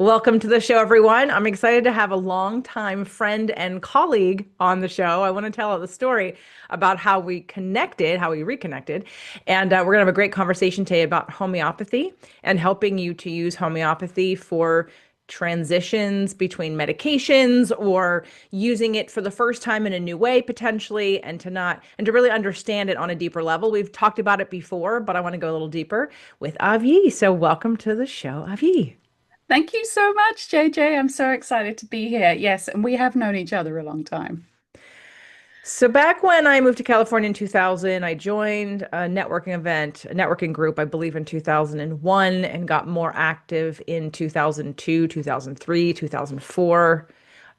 Welcome to the show, everyone. I'm excited to have a longtime friend and colleague on the show. I want to tell the story about how we connected, how we reconnected. And we're going to have a great conversation today about homeopathy and helping you to use homeopathy for transitions between medications or using it for the first time in a new way potentially and to really understand it on a deeper level. We've talked about it before, but I want to go a little deeper with Avghi. So welcome to the show, Avghi. Thank you so much, JJ. I'm so excited to be here. Yes, and we have known each other a long time. So back when I moved to California in 2000, I joined a networking event, a networking group, I believe in 2001, and got more active in 2002, 2003, 2004,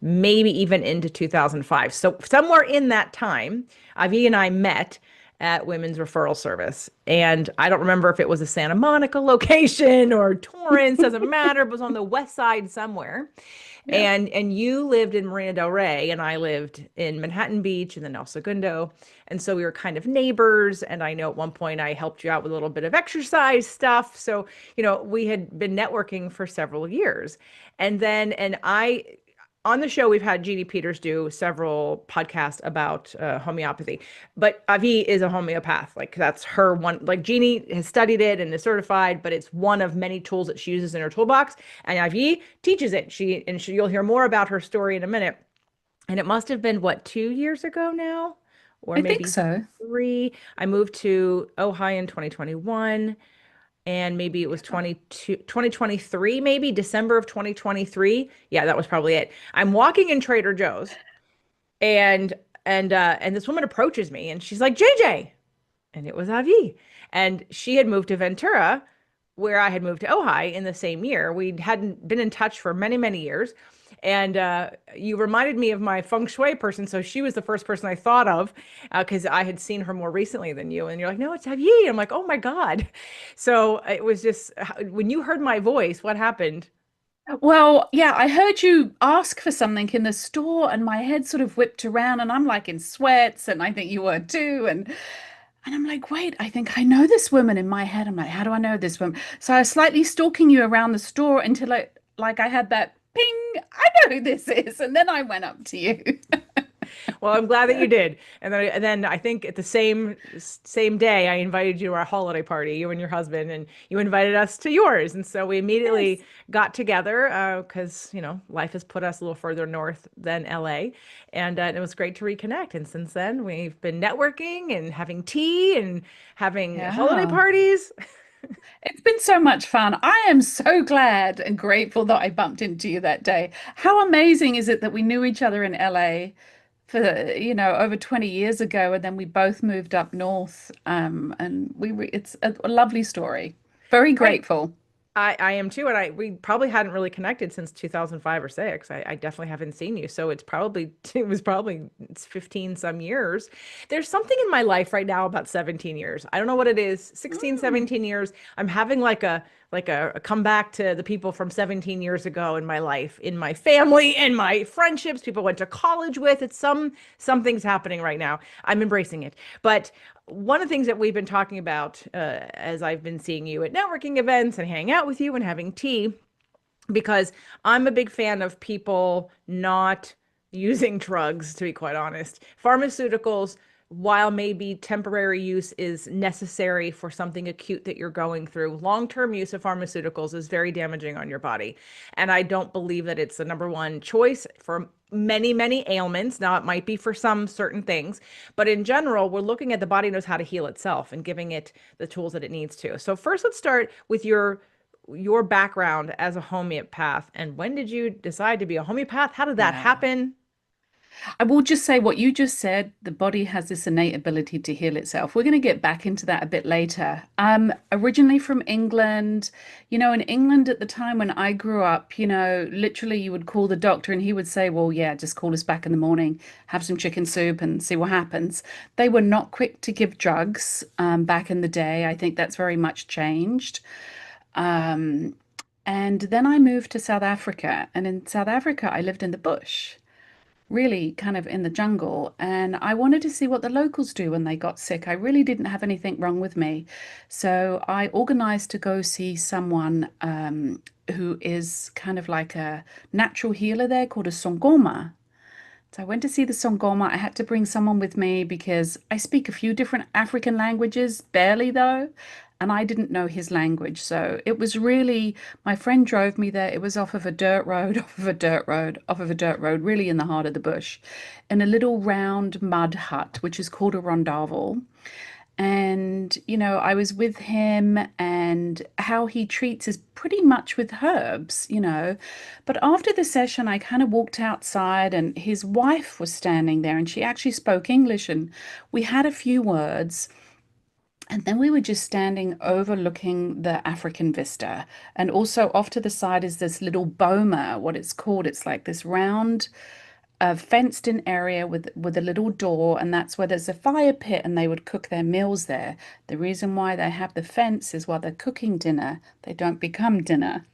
maybe even into 2005. So somewhere in that time, Avi and I met at Women's Referral Service. And I don't remember if it was a Santa Monica location or Torrance, doesn't matter, it was on the west side somewhere. Yeah. And you lived in Marina Del Rey, and I lived in Manhattan Beach and then El Segundo. And so we were kind of neighbors. And I know at one point I helped you out with a little bit of exercise stuff. So, we had been networking for several years. And on the show, we've had Jeannie Peters do several podcasts about homeopathy, but Avi is a homeopath. Like that's her one, like Jeannie has studied it and is certified, but it's one of many tools that she uses in her toolbox. And Avi teaches it. You'll hear more about her story in a minute. And it must have been what, 2 years ago now, or I think maybe so. three. I moved to Ojai in 2021, and maybe it was 2023, maybe December of 2023. Yeah, that was probably it. I'm walking in Trader Joe's, and and this woman approaches me and she's like, JJ. And it was Avi. And she had moved to Ventura, where I had moved to Ojai in the same year. We hadn't been in touch for many, many years. And you reminded me of my feng shui person. So she was the first person I thought of because I had seen her more recently than you. And you're like, no, it's Avghi. I'm like, oh my God. So it was just when you heard my voice, what happened? Well, yeah, I heard you ask for something in the store and my head sort of whipped around and I'm like in sweats and I think you were too. And I'm like, wait, I think I know this woman in my head. I'm like, how do I know this woman? So I was slightly stalking you around the store until I had that ping, I know who this is. And then I went up to you. Well, I'm glad that you did. And then I think at the same day, I invited you to our holiday party, you and your husband, and you invited us to yours. And so we immediately Yes. got together because, life has put us a little further north than LA. And it was great to reconnect. And since then, we've been networking and having tea and having holiday Yeah. parties. It's been so much fun. I am so glad and grateful that I bumped into you that day. How amazing is it that we knew each other in LA for, over 20 years ago, and then we both moved up north. And it's a lovely story. Very Right. grateful. I am too, and we probably hadn't really connected since 2005 or six. I definitely haven't seen you, so it's 15 some years. There's something in my life right now about 17 years. I don't know what it is. 16, Mm, 17 years. I'm having like a comeback to the people from 17 years ago in my life, in my family, in my friendships, people I went to college with. It's something's happening right now. I'm embracing it. But one of the things that we've been talking about as I've been seeing you at networking events and hanging out with you and having tea, because I'm a big fan of people not using drugs, to be quite honest. Pharmaceuticals, while maybe temporary use is necessary for something acute that you're going through, long-term use of pharmaceuticals is very damaging on your body. And I don't believe that it's the number one choice for many, many ailments. Now, it might be for some certain things, but in general, we're looking at the body knows how to heal itself and giving it the tools that it needs to. So first, let's start with your background as a homeopath, and when did you decide to be a homeopath? How did that yeah. happen? I will just say what you just said, the body has this innate ability to heal itself. We're going to get back into that a bit later. Originally from England, in England at the time when I grew up, literally you would call the doctor and he would say, well, yeah, just call us back in the morning, have some chicken soup and see what happens. They were not quick to give drugs back in the day. I think that's very much changed. Um, and then I moved to South Africa, and in South Africa, I lived in the bush. really kind of in the jungle. And I wanted to see what the locals do when they got sick. I really didn't have anything wrong with me. So I organized to go see someone who is kind of like a natural healer there called a Sangoma. So I went to see the Sangoma. I had to bring someone with me because I speak a few different African languages, barely though, and I didn't know his language. So it was really, my friend drove me there. It was off of a dirt road, off of a dirt road, off of a dirt road, really in the heart of the bush, in a little round mud hut, which is called a rondavel. And, I was with him, and how he treats is pretty much with herbs. But after the session, I kind of walked outside, and his wife was standing there, and she actually spoke English, and we had a few words. And then we were just standing overlooking the African vista. And also off to the side is this little boma, what it's called. It's like this round a fenced in area with a little door, and that's where there's a fire pit, and they would cook their meals there. The reason why they have the fence is while they're cooking dinner, they don't become dinner.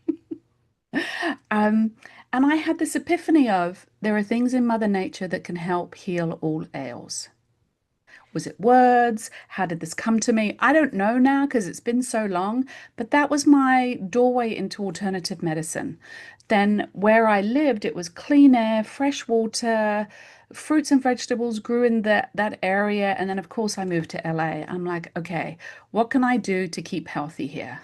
Um, and I had this epiphany of there are things in Mother Nature that can help heal all ails. Was it words? How did this come to me? I don't know now because it's been so long, but that was my doorway into alternative medicine. Then, where I lived, it was clean air, fresh water, fruits and vegetables grew in that area. And then, of course, I moved to LA. I'm like, okay, what can I do to keep healthy here?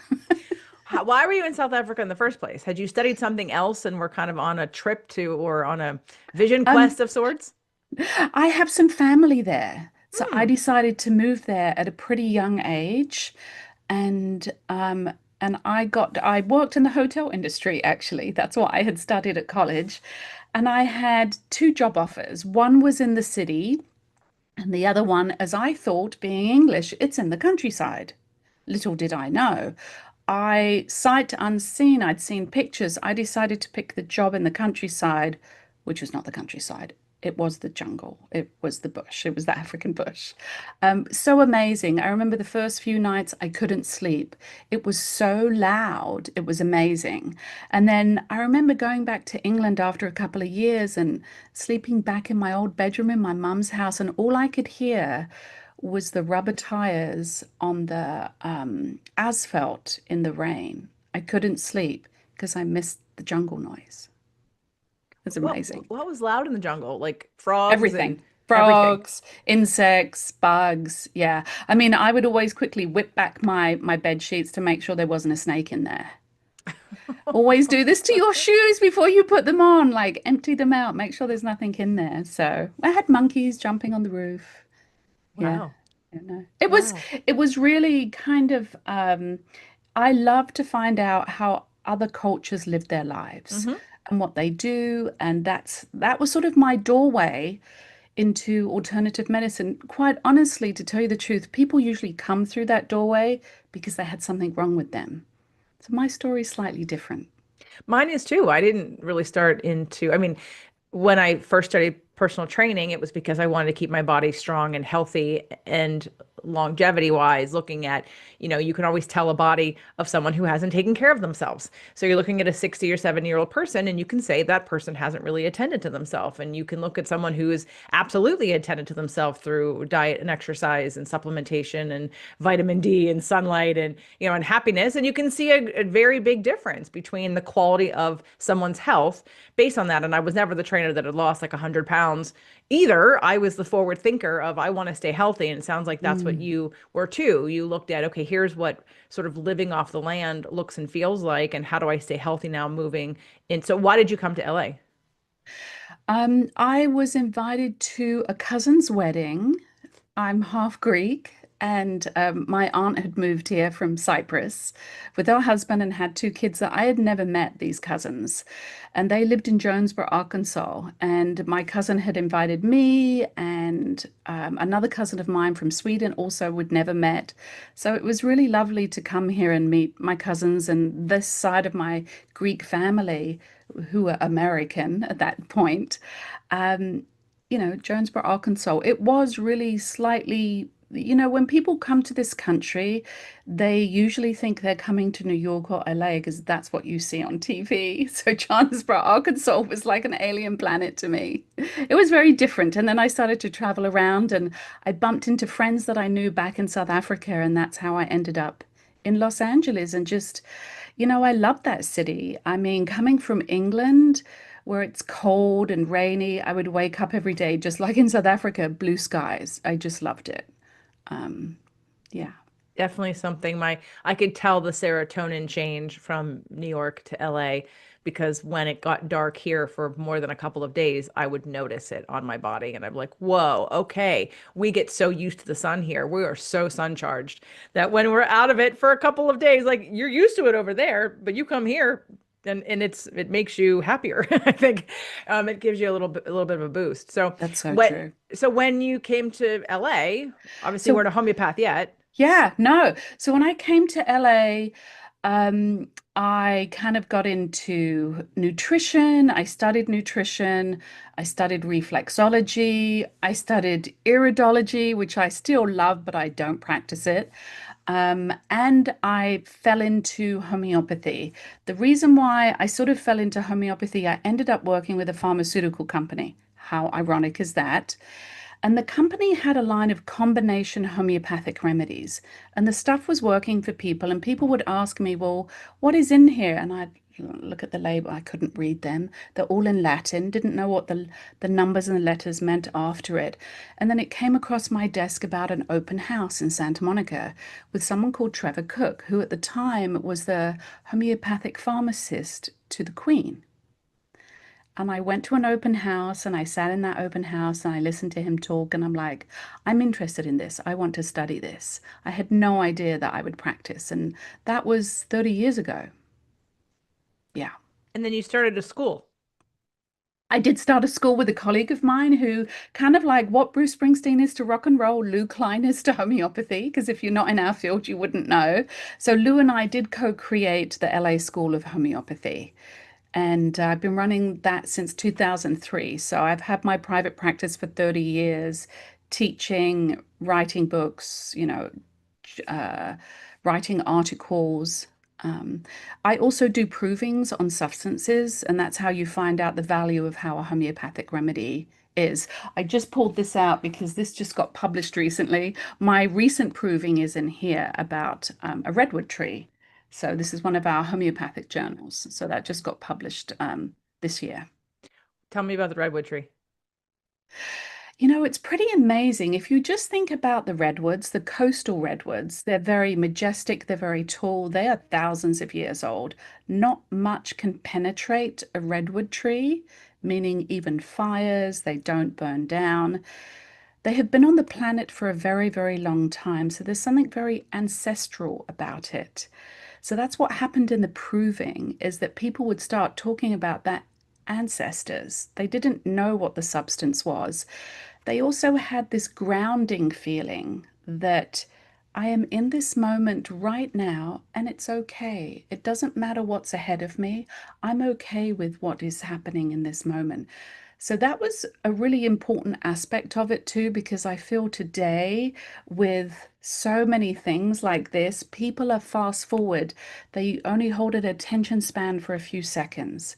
Why were you in South Africa in the first place? Had you studied something else and were kind of on a trip to or on a vision Um, quest of sorts? I have some family there. So I Hmm. decided to move there at a pretty young age. And I worked in the hotel industry actually. That's what I had studied at college. And I had two job offers. One was in the city, and the other one, as I thought, being English, it's in the countryside. Little did I know. Sight unseen, I'd seen pictures. I decided to pick the job in the countryside, which was not the countryside. It was the jungle. It was the bush. It was the African bush. So amazing. I remember the first few nights I couldn't sleep. It was so loud. It was amazing. And then I remember going back to England after a couple of years and sleeping back in my old bedroom in my mum's house, and all I could hear was the rubber tires on the asphalt in the rain. I couldn't sleep because I missed the jungle noise. It's What amazing. what was loud in the jungle? Like frogs and Everything. everything. Frogs, insects, bugs. Yeah. I mean, I would always quickly whip back my bed sheets to make sure there wasn't a snake in there. Always do this to your shoes before you put them on. Like empty them out, make sure there's nothing in there. So I had monkeys jumping on the roof. Yeah. Wow. You know. Wow. It was really kind of I love to find out how other cultures live their lives Hmm. and what they do. And that was sort of my doorway into alternative medicine. Quite honestly, to tell you the truth, people usually come through that doorway because they had something wrong with them. So my story is slightly different. Mine is too. I didn't really start into, I mean, when I first started personal training, it was because I wanted to keep my body strong and healthy and longevity wise, looking at, you can always tell a body of someone who hasn't taken care of themselves. So you're looking at a 60 or 70-year-old person and you can say that person hasn't really attended to themselves. And you can look at someone who is absolutely attended to themselves through diet and exercise and supplementation and vitamin D and sunlight and happiness. And you can see a very big difference between the quality of someone's health based on that. And I was never the trainer that had lost like 100 pounds either. I was the forward thinker of I want to stay healthy. And it sounds like that's what Mm. you were too. You looked at, okay, here's what sort of living off the land looks and feels like, and how do I stay healthy now moving in. So why did you come to LA? I was invited to a cousin's wedding. I'm half Greek, and my aunt had moved here from Cyprus with her husband and had two kids that I had never met, these cousins. And they lived in Jonesboro, Arkansas. And my cousin had invited me and another cousin of mine from Sweden, also would never met. So it was really lovely to come here and meet my cousins and this side of my Greek family, who were American at that point. Um, Jonesboro, Arkansas, it was really slightly when people come to this country, they usually think they're coming to New York or LA because that's what you see on TV. So Johannesburg, Arkansas was like an alien planet to me. It was very different. And then I started to travel around and I bumped into friends that I knew back in South Africa. And that's how I ended up in Los Angeles and just, I love that city. I mean, coming from England, where it's cold and rainy, I would wake up every day, just like in South Africa, blue skies. I just loved it. Um, yeah, Definitely something I could tell the serotonin change from New York to LA because when it got dark here for more than a couple of days, I would notice it on my body and I'm like, whoa, okay. We get so used to the sun here. We are so sun charged that when we're out of it for a couple of days, like you're used to it over there, but you come here and it makes you happier. I think it gives you a little bit of a boost. So that's so what true. so when you came to LA, obviously you So weren't a homeopath yet. yeah, no. So when I came to LA, um, I kind of got into nutrition. I studied nutrition. I studied reflexology. I studied iridology, which I still love, but I don't practice it. And I fell into homeopathy. The reason why I sort of fell into homeopathy, I ended up working with a pharmaceutical company. How ironic is that? And the company had a line of combination homeopathic remedies, and the stuff was working for people. And people would ask me, well, what is in here? And I'd look at the label. I couldn't read them. They're all in Latin, didn't know what the numbers and the letters meant after it. And then it came across my desk about an open house in Santa Monica with someone called Trevor Cook, who at the time was the homeopathic pharmacist to the Queen. And I went to an open house and I sat in that open house and I listened to him talk. And I'm like, I'm interested in this. I want to study this. I had no idea that I would practice. And that was 30 years ago. Yeah. And then you started a school. I did start a school with a colleague of mine who kind of like what Bruce Springsteen is to rock and roll, Lou Klein is to homeopathy, because if you're not in our field, you wouldn't know. So Lou and I did co-create the LA School of Homeopathy. And I've been running that since 2003. So I've had my private practice for 30 years, teaching, writing books, uh, writing articles. Um, I also do provings on substances, and that's how you find out the value of how a homeopathic remedy is. I just pulled this out because this just got published recently. My recent proving is in here about a redwood tree. So this is one of our homeopathic journals. So that just got published this year. Tell me about the redwood tree. It's pretty amazing. If you just think about the redwoods, the coastal redwoods, they're very majestic, they're very tall, they are thousands of years old. Not much can penetrate a redwood tree, meaning even fires, they don't burn down. They have been on the planet for a very, very long time, so there's something very ancestral about it. So that's what happened in the proving is that people would start talking about that ancestors. They didn't know what the substance was. They also had this grounding feeling that I am in this moment right now and it's okay. It doesn't matter what's ahead of me. I'm okay with what is happening in this moment. So that was a really important aspect of it too, because I feel today with so many things like this, people are fast forward. They only hold an attention span for a few seconds.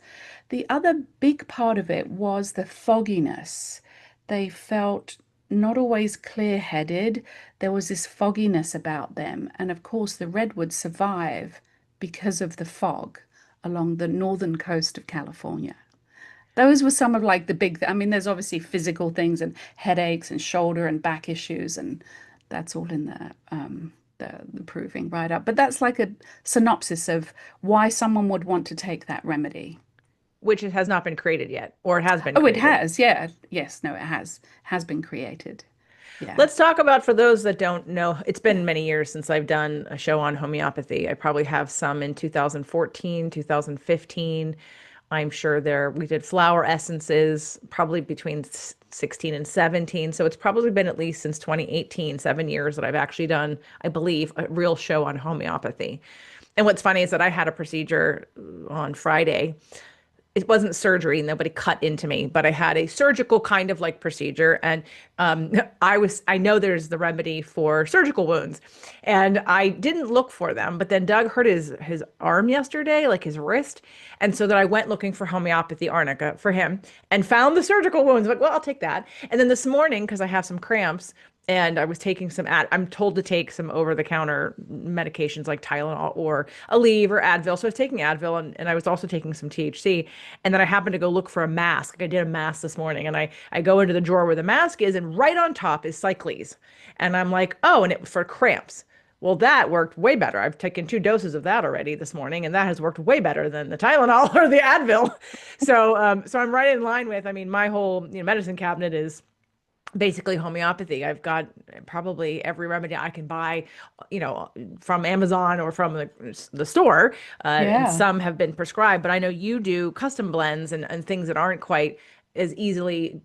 The other big part of it was the fogginess. They felt not always clear-headed. There was this fogginess about them. And of course, the redwoods survive because of the fog along the northern coast of California. Those were some of like the big, I mean, there's obviously physical things and headaches and shoulder and back issues, and that's all in the proving right up. But that's like a synopsis of why someone would want to take that remedy. Which it has not been created yet, or it has been Oh, it created. has, yeah. Yes, no, it has been created. Yeah. Let's talk about for those that don't know, it's been many years since I've done a show on homeopathy. I probably have some in 2014, 2015. I'm sure we did flower essences probably between 16 and 17. So it's probably been at least since 2018, 7 years that I've actually done, I believe, a real show on homeopathy. And what's funny is that I had a procedure on Friday it wasn't surgery, nobody cut into me, but I had a surgical kind of like procedure. And I know there's the remedy for surgical wounds, and I didn't look for them. But then Doug hurt his arm yesterday, like his wrist, and so that I went looking for homeopathy arnica for him and found the surgical wounds. Like, well, I'll take that. And then this morning, because I have some cramps, and I was taking I'm told to take some over-the-counter medications like Tylenol or Aleve or Advil. So I was taking Advil, and I was also taking some THC. And then I happened to go look for a mask. Like I did a mask this morning, and I go into the drawer where the mask is, and right on top is Cycles. And I'm like, oh, and it was for cramps. Well, that worked way better. I've taken 2 doses of that already this morning, and that has worked way better than the Tylenol or the Advil. So I'm right in line with, I mean, my whole, medicine cabinet is basically homeopathy. I've got probably every remedy I can buy, from Amazon or from the store, and Yeah. some have been prescribed. But I know you do custom blends and things that aren't quite as easily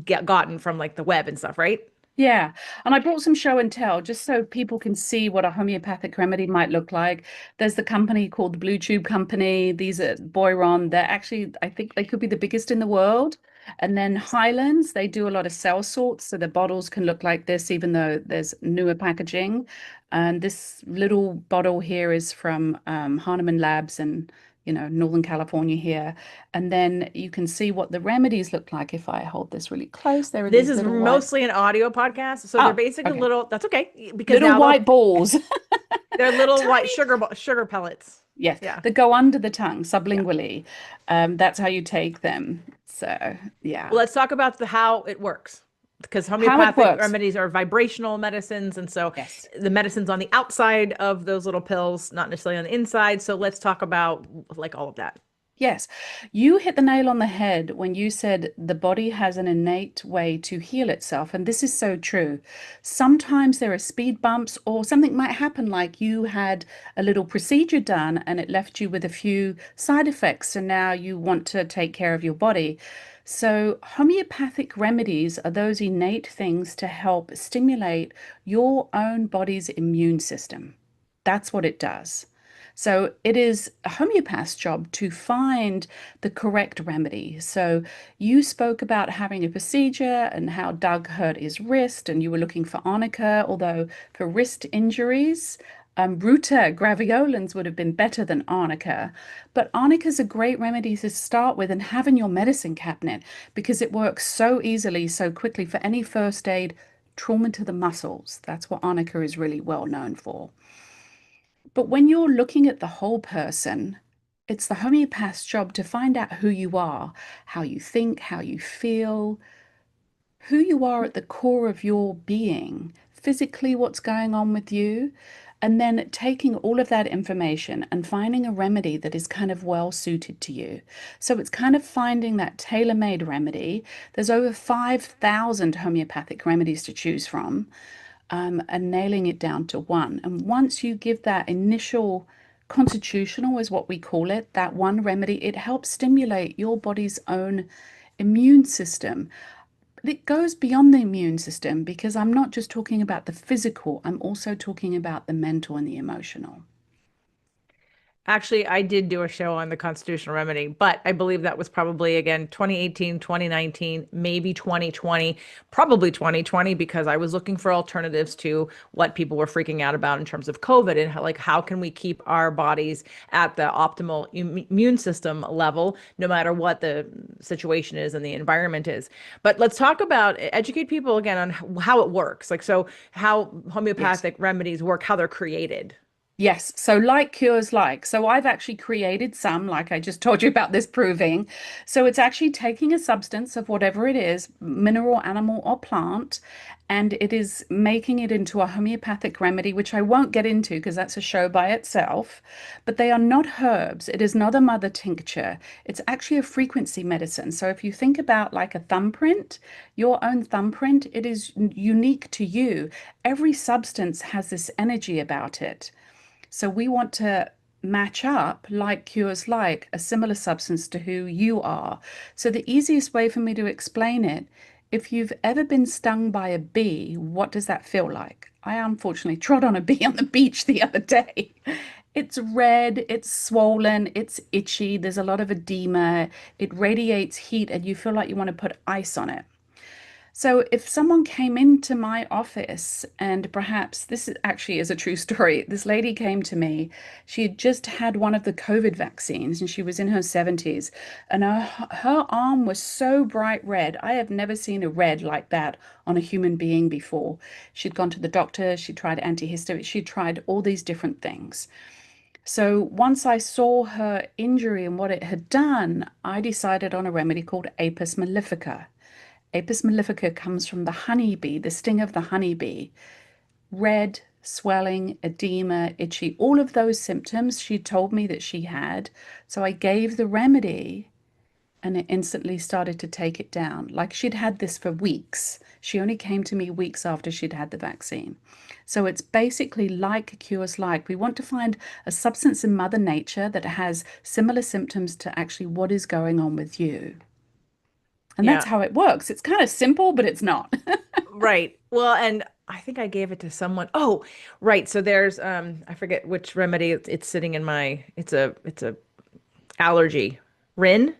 gotten from like the web and stuff, right? Yeah, and I brought some show and tell just so people can see what a homeopathic remedy might look like. There's the company called the Blue Tube Company. These are Boiron. They're actually, I think they could be the biggest in the world. And then Highlands, they do a lot of cell sorts, so the bottles can look like this, even though there's newer packaging. And this little bottle here is from Hahnemann Labs and Northern California here. And then you can see what the remedies look like if I hold this really close. There are This these is little white. mostly an audio podcast, so they're Oh, basically okay. little. That's okay because Little now white balls. they're little white Tiny. sugar pellets. Yes, Yeah, that go under the tongue yeah. sublingually. That's how you take them. So, Well, yeah. let's talk about the how it works. Because How it homeopathic works. remedies are vibrational medicines. And so Yes. the medicine's on the outside of those little pills, not necessarily on the inside. So let's talk about like all of that. Yes, you hit the nail on the head when you said the body has an innate way to heal itself. And this is so true. Sometimes there are speed bumps, or something might happen, like you had a little procedure done and it left you with a few side effects. And now you want to take care of your body. So, homeopathic remedies are those innate things to help stimulate your own body's immune system. That's what it does. So it is a homeopath's job to find the correct remedy. So you spoke about having a procedure and how Doug hurt his wrist, and you were looking for arnica, although for wrist injuries, Ruta graveolens would have been better than arnica. But arnica is a great remedy to start with and have in your medicine cabinet because it works so easily, so quickly for any first aid trauma to the muscles. That's what arnica is really well known for. But when you're looking at the whole person, it's the homeopath's job to find out who you are, how you think, how you feel, who you are at the core of your being, physically, what's going on with you, and then taking all of that information and finding a remedy that is kind of well suited to you. So it's kind of finding that tailor-made remedy. There's over 5,000 homeopathic remedies to choose from, and nailing it down to one. And once you give that initial constitutional, is what we call it, that one remedy, it helps stimulate your body's own immune system. But it goes beyond the immune system because I'm not just talking about the physical, I'm also talking about the mental and the emotional. Actually, I did do a show on the constitutional remedy, but I believe that was probably again 2018, 2019, maybe 2020, probably 2020, because I was looking for alternatives to what people were freaking out about in terms of COVID and how can we keep our bodies at the optimal immune system level, no matter what the situation is and the environment is. But let's talk about educate people again on how it works. Like, so how Yes. homeopathic remedies work, how they're created. Yes, so like cures like. So I've actually created some, like I just told you about this proving. So it's actually taking a substance of whatever it is, mineral, animal, or plant, and it is making it into a homeopathic remedy, which I won't get into because that's a show by itself. But they are not herbs. It is not a mother tincture. It's actually a frequency medicine. So if you think about like a thumbprint, your own thumbprint, it is unique to you. Every substance has this energy about it. So we want to match up like cures like a similar substance to who you are. So the easiest way for me to explain it, if you've ever been stung by a bee, what does that feel like? I unfortunately trod on a bee on the beach the other day. It's red, it's swollen, it's itchy, there's a lot of edema, it radiates heat, and you feel like you want to put ice on it. So if someone came into my office, and perhaps this actually is a true story. This lady came to me. She had just had one of the COVID vaccines and she was in her 70s. And her arm was so bright red. I have never seen a red like that on a human being before. She'd gone to the doctor, she tried antihistamine, she tried all these different things. So once I saw her injury and what it had done, I decided on a remedy called Apis mellifica. Apis mellifica comes from the honeybee, the sting of the honeybee. Red, swelling, edema, itchy, all of those symptoms she told me that she had. So I gave the remedy and it instantly started to take it down. Like she'd had this for weeks. She only came to me weeks after she'd had the vaccine. So it's basically like cures like. We want to find a substance in Mother Nature that has similar symptoms to actually what is going on with you. And that's Yeah. how it works. It's kind of simple, but it's not. Right. Well, and I think I gave it to someone. Oh, right. So there's I forget which remedy it's sitting in my it's a allergy. Rin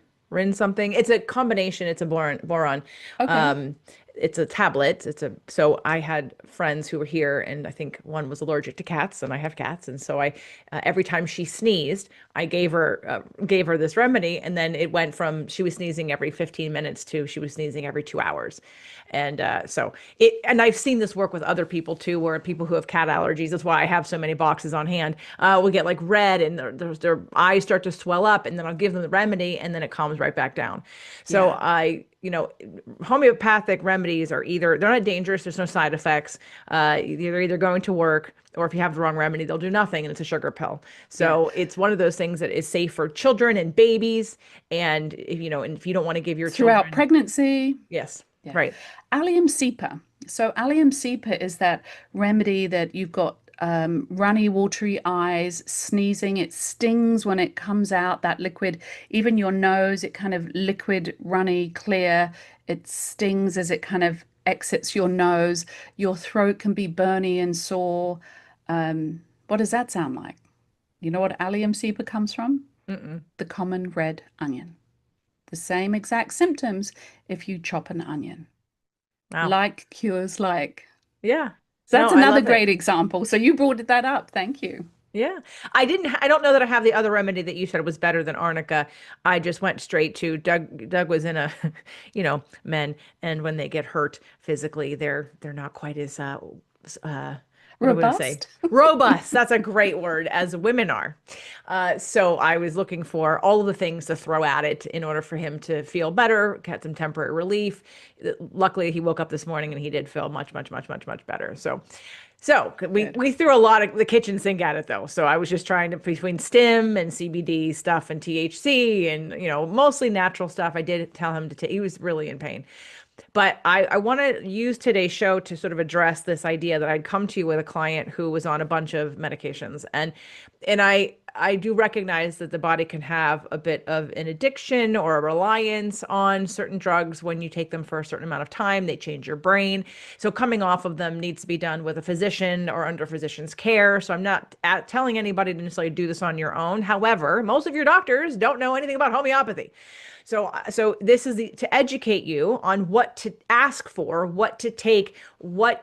something. It's a combination. It's a boron. Okay. Um, it's a tablet. So I had friends who were here, and I think one was allergic to cats, and I have cats, and so I every time she sneezed, I gave her this remedy, and then it went from she was sneezing every 15 minutes to she was sneezing every 2 hours, and so it and I've seen this work with other people too, where people who have cat allergies. That's why I have so many boxes on hand. Will get like red, and their eyes start to swell up, and then I'll give them the remedy, and then it calms right back down. So Yeah. homeopathic remedies are either they're not dangerous, there's no side effects. They're either going to work, or if you have the wrong remedy, they'll do nothing, and it's a sugar pill. Yeah. So it's one of those things that is safe for children and babies, and if you don't want to give your Throughout children, pregnancy. yes, Yeah. right. Allium cepa. So allium cepa is that remedy that you've got runny, watery eyes, sneezing. It stings when it comes out, that liquid. Even your nose, it kind of liquid, runny, clear. It stings as it kind of exits your nose. Your throat can be burny and sore. What does that sound like? You know what allium cepa comes from? Mm-mm. The common red onion. The same exact symptoms if you chop an onion. Wow. Like cures like. Yeah. So No, that's I another love it. great example. So you brought that up. Thank you. Yeah. I don't know that I have the other remedy that you said was better than arnica. I just went straight to Doug was in a, men, and when they get hurt physically, they're not quite as uh what do I want to say? Robust. Robust. That's a great word, as women are. So I was looking for all of the things to throw at it in order for him to feel better, get some temporary relief. Luckily, he woke up this morning and he did feel much, much, much, much, much better. So we Good. we threw a lot of the kitchen sink at it though. So I was just trying to between stim and CBD stuff and THC and mostly natural stuff. I did tell him to take. He was really in pain. But I want to use today's show to sort of address this idea that I'd come to you with a client who was on a bunch of medications. And I do recognize that the body can have a bit of an addiction or a reliance on certain drugs when you take them for a certain amount of time. They change your brain. So coming off of them needs to be done with a physician or under physician's care. So I'm not telling anybody to necessarily do this on your own. However, most of your doctors don't know anything about homeopathy. So this is to educate you on what to ask for, what to take, what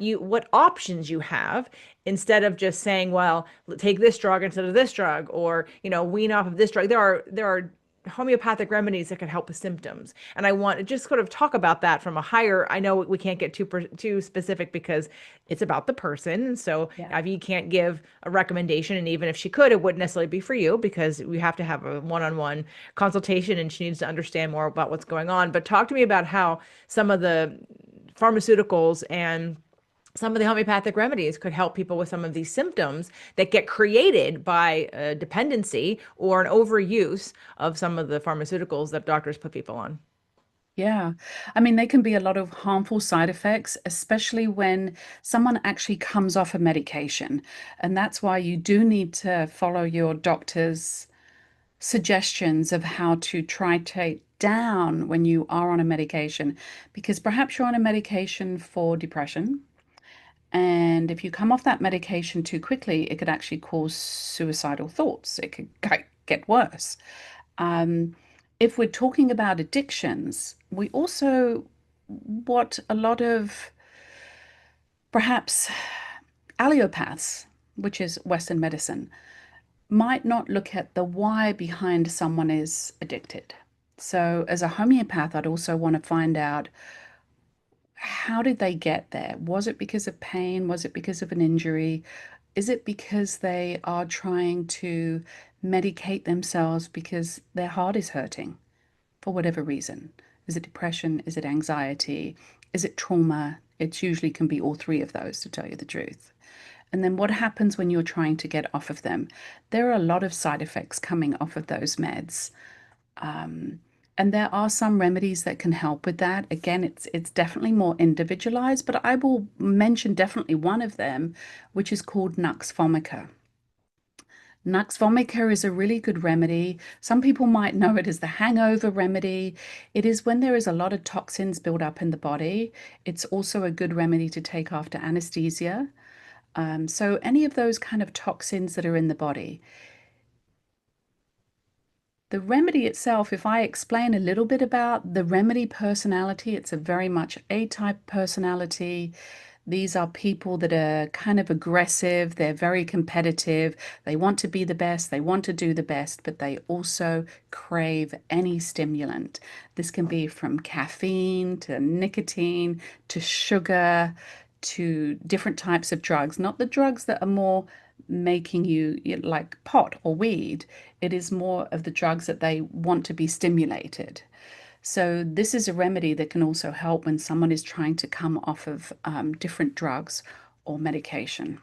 options you have, instead of just saying, well, take this drug instead of this drug, or wean off of this drug. There are homeopathic remedies that can help with symptoms, and I want to just sort of talk about that from a higher. I know we can't get too specific because it's about the person, and so Yeah. Ivy can't give a recommendation, and even if she could, it wouldn't necessarily be for you because we have to have a one-on-one consultation, and she needs to understand more about what's going on. But talk to me about how some of the pharmaceuticals and some of the homeopathic remedies could help people with some of these symptoms that get created by a dependency or an overuse of some of the pharmaceuticals that doctors put people on. Yeah. I mean, they can be a lot of harmful side effects, especially when someone actually comes off a medication. And that's why you do need to follow your doctor's suggestions of how to titrate down when you are on a medication, because perhaps you're on a medication for depression And if you come off that medication too quickly, it could actually cause suicidal thoughts. It could get worse. Um, if we're talking about addictions, we also, what a lot of perhaps allopaths, which is Western medicine, might not look at the why behind someone is addicted. So, as a homeopath, I'd also want to find out how did they get there? Was it because of pain? Was it because of an injury? Is it because they are trying to medicate themselves because their heart is hurting for whatever reason? Is it depression? Is it anxiety? Is it trauma? It usually can be all three of those, to tell you the truth. And then what happens when you're trying to get off of them? There are a lot of side effects coming off of those meds. Um, and there are some remedies that can help with that. Again, it's definitely more individualized, but I will mention definitely one of them, which is called Nux vomica. Nux vomica is a really good remedy. Some people might know it as the hangover remedy. It is when there is a lot of toxins built up in the body. It's also a good remedy to take after anesthesia. So any of those kind of toxins that are in the body. The remedy itself, if I explain a little bit about the remedy personality, it's a very much A-type personality. These are people that are kind of aggressive, they're very competitive, they want to be the best, they want to do the best, but they also crave any stimulant. This can be from caffeine to nicotine to sugar to different types of drugs, not the drugs that are more making you like pot or weed. It is more of the drugs that they want to be stimulated. So this is a remedy that can also help when someone is trying to come off of different drugs or medication.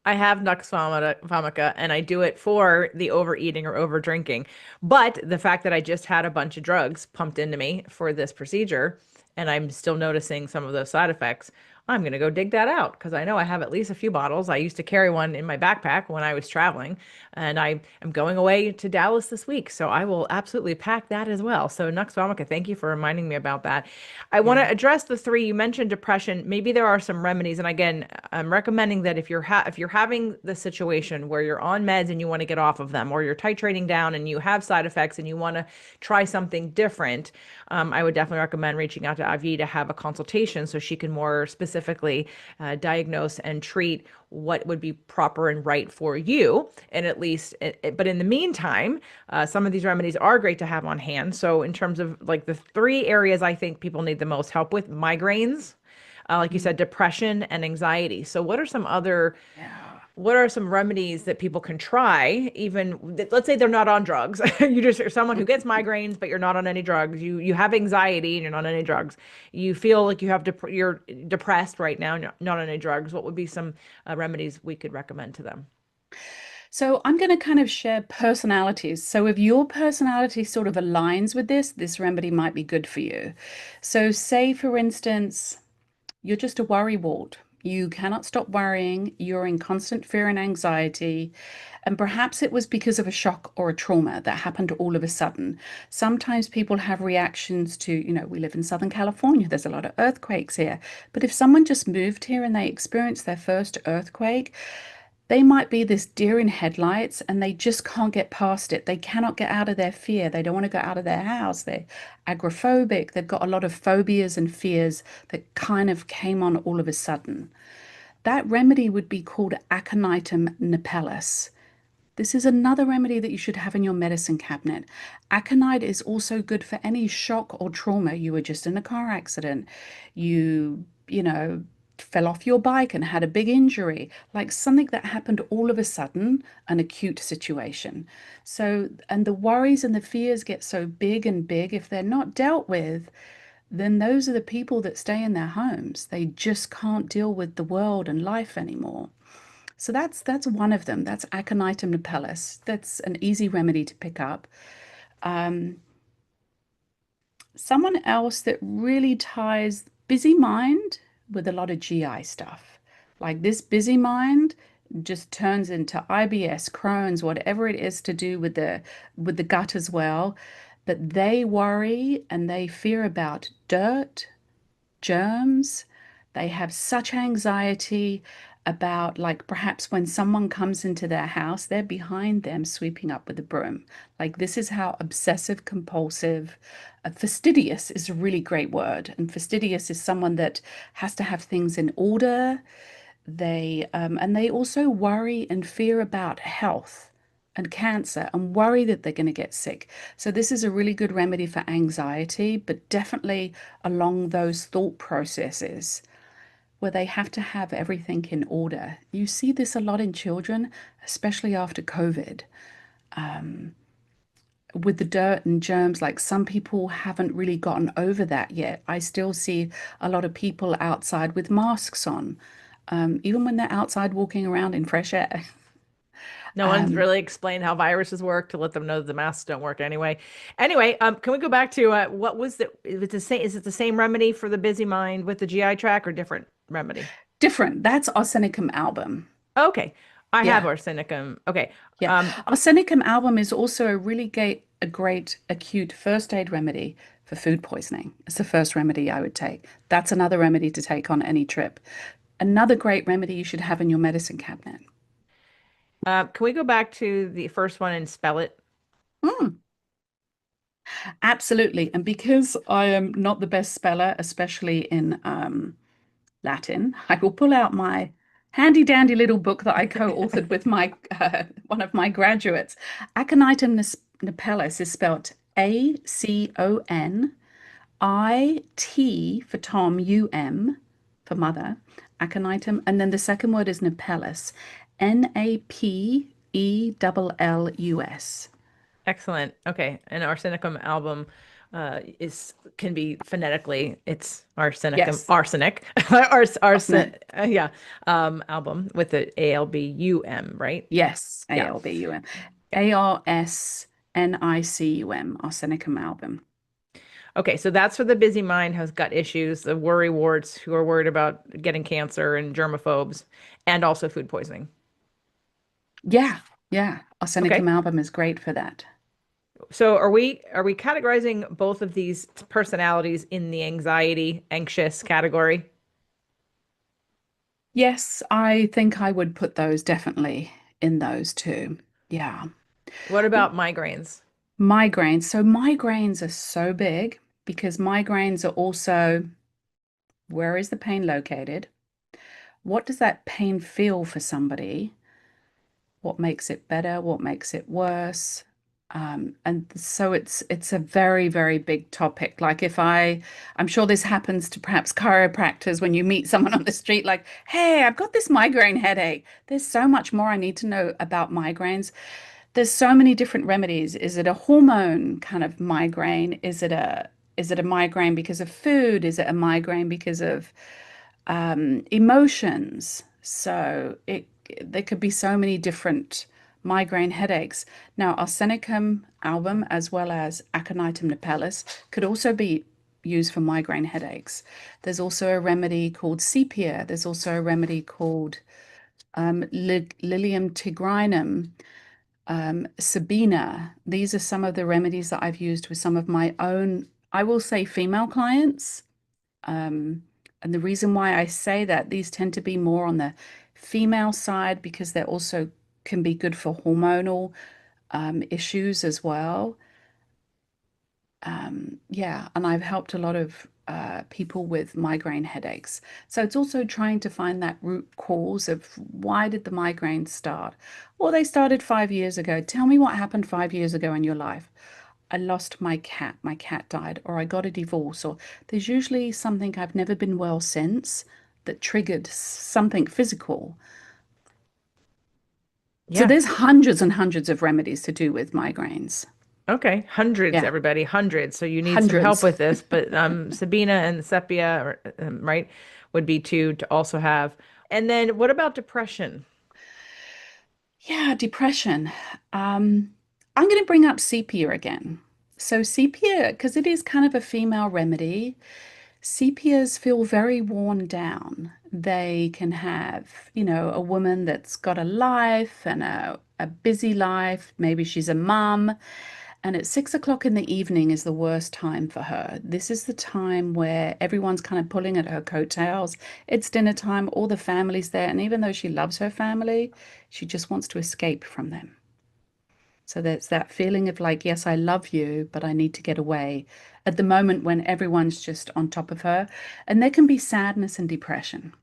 I have vomica and I do it for the overeating or over drinking. But the fact that I just had a bunch of drugs pumped into me for this procedure and I'm still noticing some of those side effects, I'm going to go dig that out because I know I have at least a few bottles. I used to carry one in my backpack when I was traveling, and I am going away to Dallas this week. So I will absolutely pack that as well. So Nux vomica, thank you for reminding me about that. I want Yeah. to address the three you mentioned depression. Maybe there are some remedies. And again, I'm recommending that if you're having the situation where you're on meds and you want to get off of them, or you're titrating down and you have side effects and you want to try something different, I would definitely recommend reaching out to Avghi to have a consultation so she can more specifically diagnose and treat what would be proper and right for you. And at least, but in the meantime, some of these remedies are great to have on hand. So, in terms of like the three areas I think people need the most help with, migraines, like you Mm. said, depression and anxiety. So, Yeah. what are some remedies that people can try, even let's say they're not on drugs. You just are someone who gets migraines, but you're not on any drugs. You have anxiety and you're not on any drugs. You feel like you're depressed right now, not on any drugs. What would be some remedies we could recommend to them? So I'm going to kind of share personalities. So if your personality sort of aligns with this remedy might be good for you. So say, for instance, you're just a worrywart. You cannot stop worrying. You're in constant fear and anxiety. And perhaps it was because of a shock or a trauma that happened all of a sudden. Sometimes people have reactions to, we live in Southern California, there's a lot of earthquakes here. But if someone just moved here and they experienced their first earthquake, they might be this deer in headlights and they just can't get past it. They cannot get out of their fear. They don't want to go out of their house. They're agoraphobic. They've got a lot of phobias and fears that kind of came on all of a sudden. That remedy would be called Aconitum napellus. This is another remedy that you should have in your medicine cabinet. Aconite is also good for any shock or trauma. You were just in a car accident. You fell off your bike and had a big injury, like something that happened all of a sudden, an acute situation. So, and the worries and the fears get so big and big, if they're not dealt with, then those are the people that stay in their homes. They just can't deal with the world and life anymore. So that's one of them. That's Aconitum napellus. That's an easy remedy to pick up. Um, Someone else that really ties busy mind with a lot of GI stuff. Like this busy mind just turns into IBS, Crohn's, whatever it is to do with the gut as well. But they worry and they fear about dirt, germs. They have such anxiety about, like, perhaps when someone comes into their house, they're behind them sweeping up with a broom. Like, this is how obsessive compulsive, fastidious is a really great word. And fastidious is someone that has to have things in order. And they also worry and fear about health and cancer and worry that they're going to get sick. So this is a really good remedy for anxiety, but definitely along those thought processes where they have to have everything in order. You see this a lot in children, especially after COVID, with the dirt and germs. Like, some people haven't really gotten over that yet. I still see a lot of people outside with masks on, even when they're outside walking around in fresh air. No one's Um, really explained how viruses work to let them know that the masks don't work anyway. Anyway, can we go back to what was the, is it the same remedy for the busy mind with the GI tract or different remedy? Different. That's Arsenicum album. Okay. I have Yeah, arsenicum. Okay. yeah. Um, Arsenicum album is also a great acute first aid remedy for food poisoning. It's the first remedy I would take. That's another remedy to take on any trip. Another great remedy you should have in your medicine cabinet. can we go back to the first one and spell it? Mm, absolutely. And because I am not the best speller, especially in Latin, I will pull out my handy dandy little book that I co-authored with my one of my graduates. Aconitum napellus is spelled Aconitum for Tom, for mother, aconitum, and then the second word is napellus, Napellus. Excellent. Okay. And arsenicum album is can be phonetically it's arsenicum Yes, arsenic arsenic. yeah album with the ALBUM, right? Yes, Yeah. ALBUM. Yeah. ARSNICUM, arsenicum album. Okay, so that's for the busy mind has gut issues, the worry warts who are worried about getting cancer and germaphobes and also food poisoning. Yeah, yeah. Arsenicum Okay. album is great for that. So are we categorizing both of these personalities in the anxiety, anxious category? Yes, I think I would put those definitely in those two. Yeah. What about migraines? Migraines. So migraines are so big because migraines are also, where is the pain located? What does that pain feel for somebody? What makes it better? What makes it worse? And so it's a very, very big topic. Like, I'm sure this happens to perhaps chiropractors when you meet someone on the street, like, hey, I've got this migraine headache. There's so much more I need to know about migraines. There's so many different remedies. Is it a hormone kind of migraine? Is it a migraine because of food? Is it a migraine because of emotions? So it there could be so many different migraine headaches. Now, arsenicum album as well as aconitum napellus could also be used for migraine headaches. There's also a remedy called sepia. There's also a remedy called Lilium tigrinum, Sabina. These are some of the remedies that I've used with some of my own, I will say, female clients. Um, and the reason why I say that, these tend to be more on the female side because they're also can be good for hormonal issues as well. Yeah, and I've helped a lot of people with migraine headaches. So it's also trying to find that root cause of why did the migraines start? Well, they started 5 years ago. Tell me what happened 5 years ago in your life. I lost my cat. My cat died, or I got a divorce, or there's usually something I've never been well since that triggered something physical. So Yeah. there's hundreds and hundreds of remedies to do with migraines. Okay, hundreds, Yeah, everybody, hundreds. So you need some help hundreds. with this, but Sabina and Sepia, right, would be two to also have. And then what about depression? Yeah, depression. I'm going to bring up sepia again. So sepia, because it is kind of a female remedy, sepias feel very worn down. They can have, a woman that's got a life and a busy life. Maybe she's a mum, And at 6 o'clock in the evening is the worst time for her. This is the time where everyone's kind of pulling at her coattails. It's dinner time, all the family's there. And even though she loves her family, she just wants to escape from them. So there's that feeling of like, yes, I love you, but I need to get away at the moment when everyone's just on top of her. And there can be sadness and depression.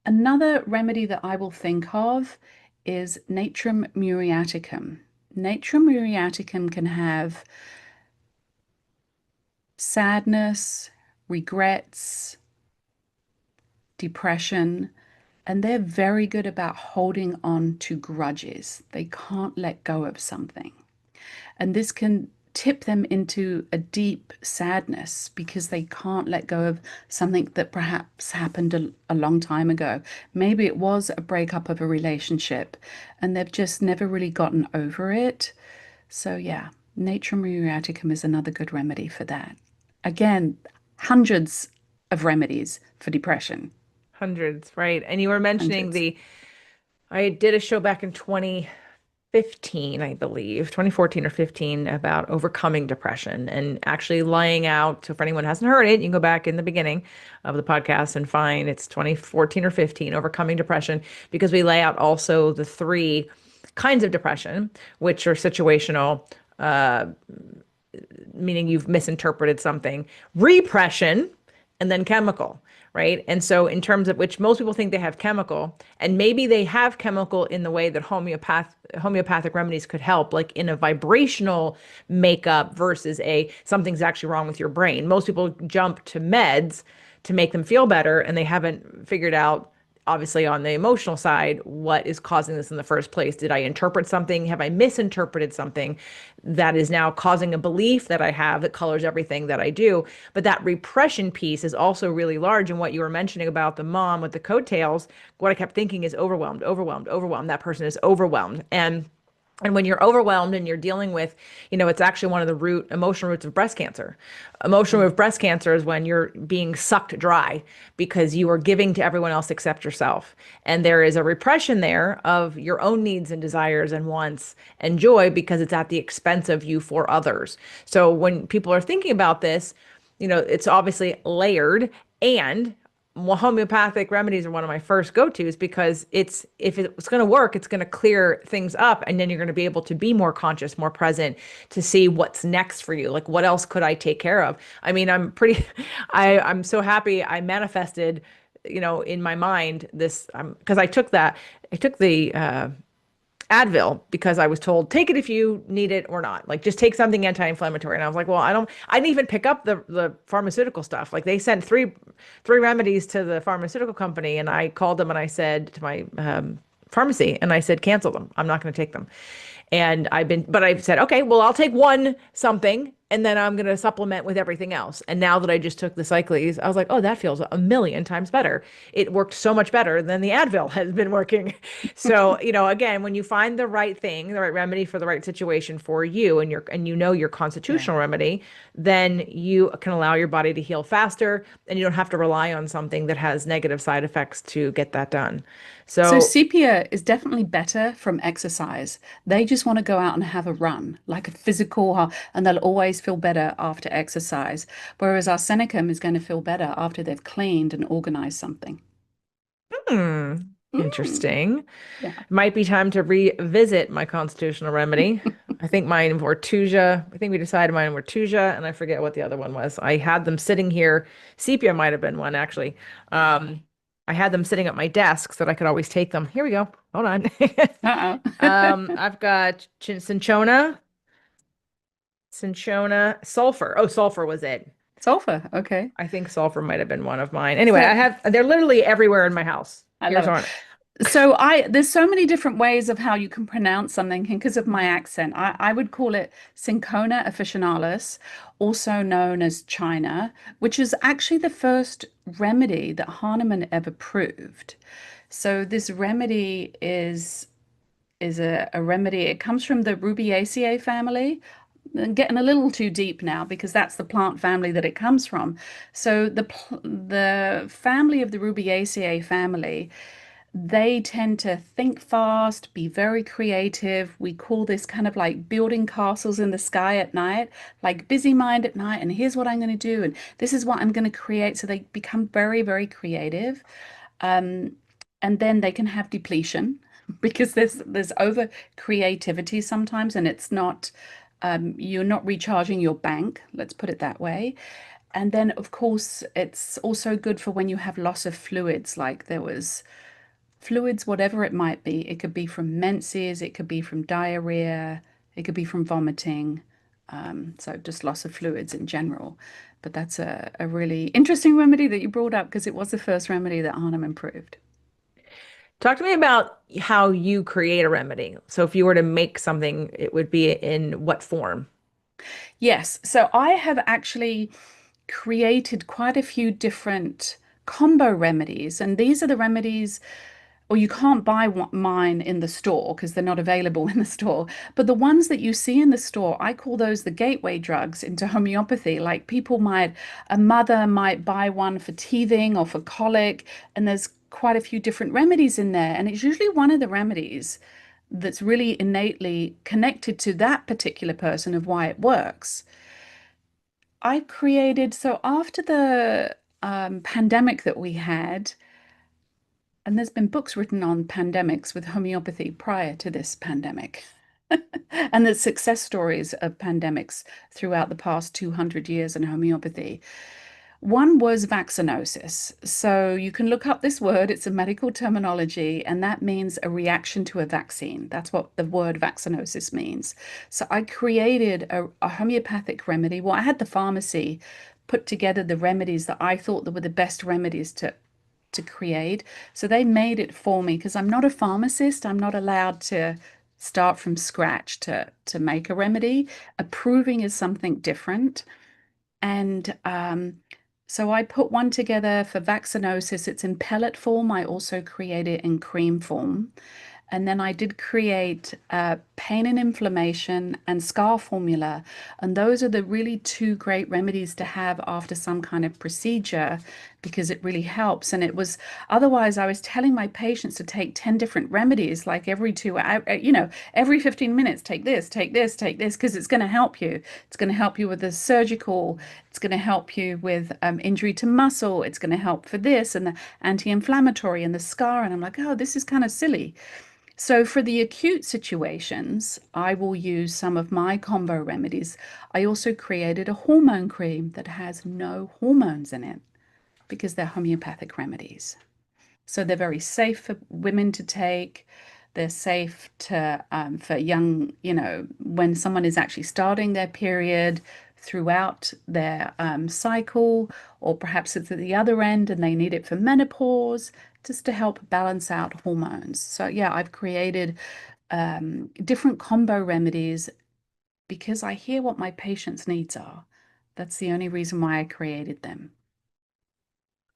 Another remedy that I will think of is Natrum muriaticum. Natrum muriaticum can have sadness, regrets, depression, and they're very good about holding on to grudges. They can't let go of something. And this can tip them into a deep sadness because they can't let go of something that perhaps happened a long time ago. Maybe it was a breakup of a relationship and they've just never really gotten over it. So, yeah, Natrum muriaticum is another good remedy for that. Again, hundreds of remedies for depression. Hundreds, right? And you were mentioning Hundreds. I did a show back in 2015, I believe, 2014 or 15, about overcoming depression and actually laying out. So, for anyone who hasn't heard it, you can go back in the beginning of the podcast and find it's 2014 or 15, Overcoming Depression, because we lay out also the three kinds of depression, which are situational, uh, meaning you've misinterpreted something, repression, and then chemical, right? And so, in terms of which most people think they have chemical, and maybe they have chemical in the way that homeopathic remedies could help, like in a vibrational makeup versus a something's actually wrong with your brain. Most people jump to meds to make them feel better, and they haven't figured out, obviously, on the emotional side, what is causing this in the first place. Did I interpret something? Have I misinterpreted something that is now causing a belief that I have that colors everything that I do? But that repression piece is also really large. And what you were mentioning about the mom with the coattails, what I kept thinking is overwhelmed, overwhelmed, overwhelmed. That person is overwhelmed. And when you're overwhelmed and you're dealing with, it's actually one of the emotional roots of breast cancer. Emotional root of breast cancer is when you're being sucked dry because you are giving to everyone else except yourself. And there is a repression there of your own needs and desires and wants and joy because it's at the expense of you for others. So when people are thinking about this, it's obviously layered, and homeopathic remedies are one of my first go-tos because if it's going to work, it's going to clear things up, and then you're going to be able to be more conscious, more present, to see what's next for you. Like, what else could I take care of? I mean, I'm so happy I manifested, in my mind this, because I took the Advil because I was told, take it if you need it or not. Like, just take something anti-inflammatory. And I was like, well, I didn't even pick up the pharmaceutical stuff. Like, they sent three remedies to the pharmaceutical company, and I called them and I said to my pharmacy, and I said, cancel them. I'm not going to take them. And but I said, okay, well, I'll take one something and then I'm going to supplement with everything else. And now that I just took the cycles, I was like, oh, that feels a million times better. It worked so much better than the Advil has been working. So, again, when you find the right thing, the right remedy for the right situation for you, and your Yeah. constitutional remedy, then you can allow your body to heal faster, and you don't have to rely on something that has negative side effects to get that done. So So, sepia is definitely better from exercise. They just want to go out and have a run, like a physical, and they'll always feel better after exercise. Whereas arsenicum is going to feel better after they've cleaned and organized something. hmm, Mm, interesting. yeah. Might be time to revisit my constitutional remedy. I think mine were Tuja. I think we decided mine were Tuja, and I forget what the other one was. I had them sitting here. Sepia might have been one, actually. I had them sitting at my desk so that I could always take them. Here we go. Hold on. Uh-oh. I've got Cinchona, sulfur. Oh, sulfur was it. Sulfur. Okay. I think sulfur might have been one of mine. Anyway, So they're literally everywhere in my house. I Here's love it. one. So there's so many different ways of how you can pronounce something, and because of my accent, I would call it Cinchona officinalis, also known as China, which is actually the first remedy that Hahnemann ever proved. So this remedy is a remedy. It comes from the Rubiaceae family. I'm getting a little too deep now because that's the plant family that it comes from. So the family of the Rubiaceae family, They tend to think fast, be very creative. We call this kind of like building castles in the sky at night, like busy mind at night. And here's what I'm going to do, and this is what I'm going to create. So they become very, very creative. Um, and then they can have depletion because there's over creativity sometimes, and it's not you're not recharging your bank, let's put it that way. And then, of course, it's also good for when you have loss of fluids, like there was fluids, whatever it might be. It could be from menses, it could be from diarrhea, it could be from vomiting. So just loss of fluids in general. But that's a really interesting remedy that you brought up because it was the first remedy that Arnhem improved. Talk to me about how you create a remedy. So if you were to make something, it would be in what form? Yes, so I have actually created quite a few different combo remedies, and these are the remedies, or you can't buy mine in the store because they're not available in the store. But the ones that you see in the store, I call those the gateway drugs into homeopathy. Like a mother might buy one for teething or for colic, and there's quite a few different remedies in there. And it's usually one of the remedies that's really innately connected to that particular person of why it works. I created, so after the pandemic that we had, and there's been books written on pandemics with homeopathy prior to this pandemic. And the success stories of pandemics throughout the past 200 years in homeopathy. One was vaccinosis. So you can look up this word, it's a medical terminology, and that means a reaction to a vaccine. That's what the word vaccinosis means. So I created a homeopathic remedy. Well, I had the pharmacy put together the remedies that I thought that were the best remedies to create. So they made it for me because I'm not a pharmacist. I'm not allowed to start from scratch to make a remedy. Approving is something different. And so I put one together for vaccinosis. It's in pellet form. I also create it in cream form. And then I did create pain and inflammation and scar formula. And those are the really two great remedies to have after some kind of procedure because it really helps. And it was otherwise, I was telling my patients to take 10 different remedies, like every 2 hours, every 15 minutes, take this, take this, take this, because it's going to help you. It's going to help you with the surgical, it's going to help you with injury to muscle, it's going to help for this and the anti-inflammatory and the scar. And I'm like, oh, this is kind of silly. So for the acute situations, I will use some of my combo remedies. I also created a hormone cream that has no hormones in it because they're homeopathic remedies. So they're very safe for women to take. They're safe to for young, when someone is actually starting their period throughout their cycle, or perhaps it's at the other end and they need it for menopause, just to help balance out hormones. So yeah, I've created different combo remedies because I hear what my patients' needs are. That's the only reason why I created them.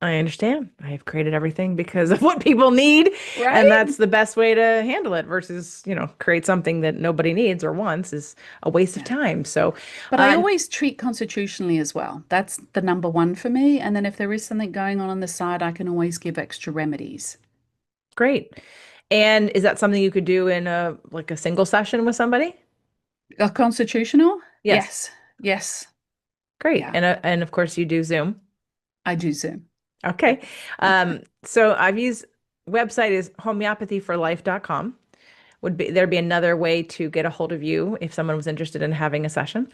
I understand. I've created everything because of what people need, and Right? that's the best way to handle it versus, create something that nobody needs or wants is a waste of Yeah. time. So, But I uh, always treat constitutionally as well. That's the number one for me. And then if there is something going on the side, I can always give extra remedies. great. And is that something you could do in a single session with somebody? Constitutional? Yes. Yes. Yes. Great. Yeah. And of course you do Zoom. I do Zoom. Okay. So I've used website is homeopathyforlife.com. Would there be another way to get a hold of you if someone was interested in having a session?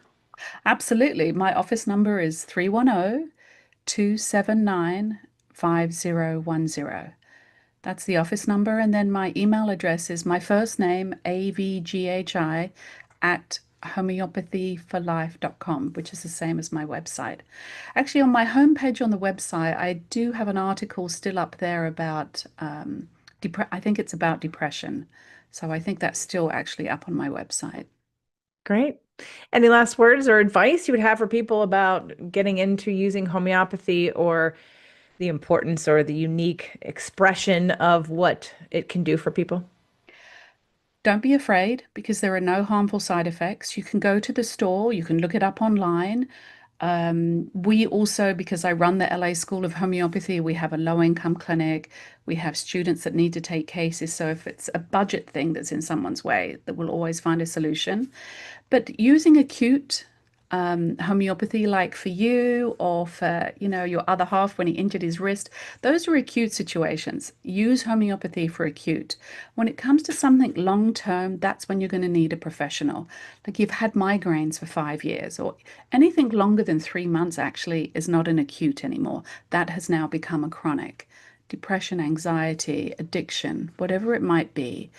Absolutely. My office number is 310-279-5010. That's the office number. And then my email address is my first name, Avghi, at homeopathyforlife.com, which is the same as my website. Actually, on my homepage on the website, I do have an article still up there about, I think it's about depression. So I think that's still actually up on my website. Great. Any last words or advice you would have for people about getting into using homeopathy or the importance or the unique expression of what it can do for people? Don't be afraid because there are no harmful side effects. You can go to the store, you can look it up online. We also, because I run the LA School of Homeopathy, we have a low income clinic. We have students that need to take cases. So if it's a budget thing that's in someone's way, that we'll always find a solution. But using acute homeopathy, like for you or for, your other half when he injured his wrist, those are acute situations. Use homeopathy for acute. When it comes to something long term, that's when you're going to need a professional. Like you've had migraines for 5 years or anything longer than 3 months actually is not an acute anymore. That has now become a chronic. Depression, anxiety, addiction, whatever it might be.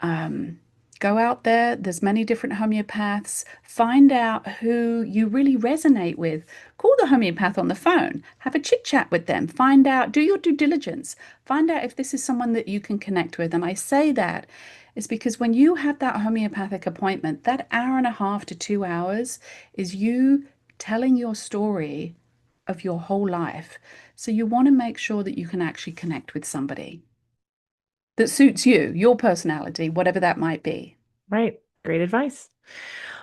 Um, Go out there. There's many different homeopaths. Find out who you really resonate with. Call the homeopath on the phone. Have a chit chat with them. Find out, do your due diligence. Find out if this is someone that you can connect with. And I say that is because when you have that homeopathic appointment, that hour and a half to 2 hours is you telling your story of your whole life. So you want to make sure that you can actually connect with somebody that suits you, your personality, whatever that might be. Right. Great advice.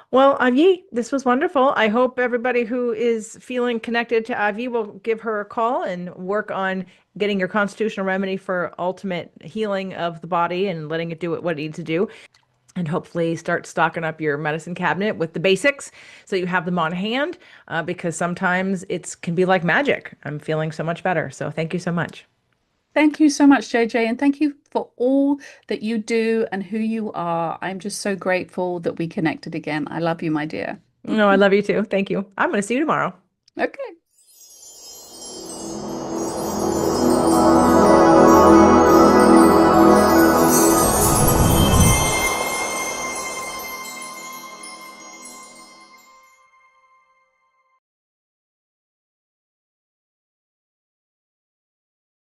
Well, Avghi, this was wonderful. I hope everybody who is feeling connected to Avghi will give her a call and work on getting your constitutional remedy for ultimate healing of the body and letting it do what it needs to do. And hopefully start stocking up your medicine cabinet with the basics so you have them on hand because sometimes it can be like magic. I'm feeling so much better. So thank you so much. Thank you so much, JJ, and thank you for all that you do and who you are. I'm just so grateful that we connected again. I love you, my dear. No, I love you too. Thank you. I'm going to see you tomorrow. Okay.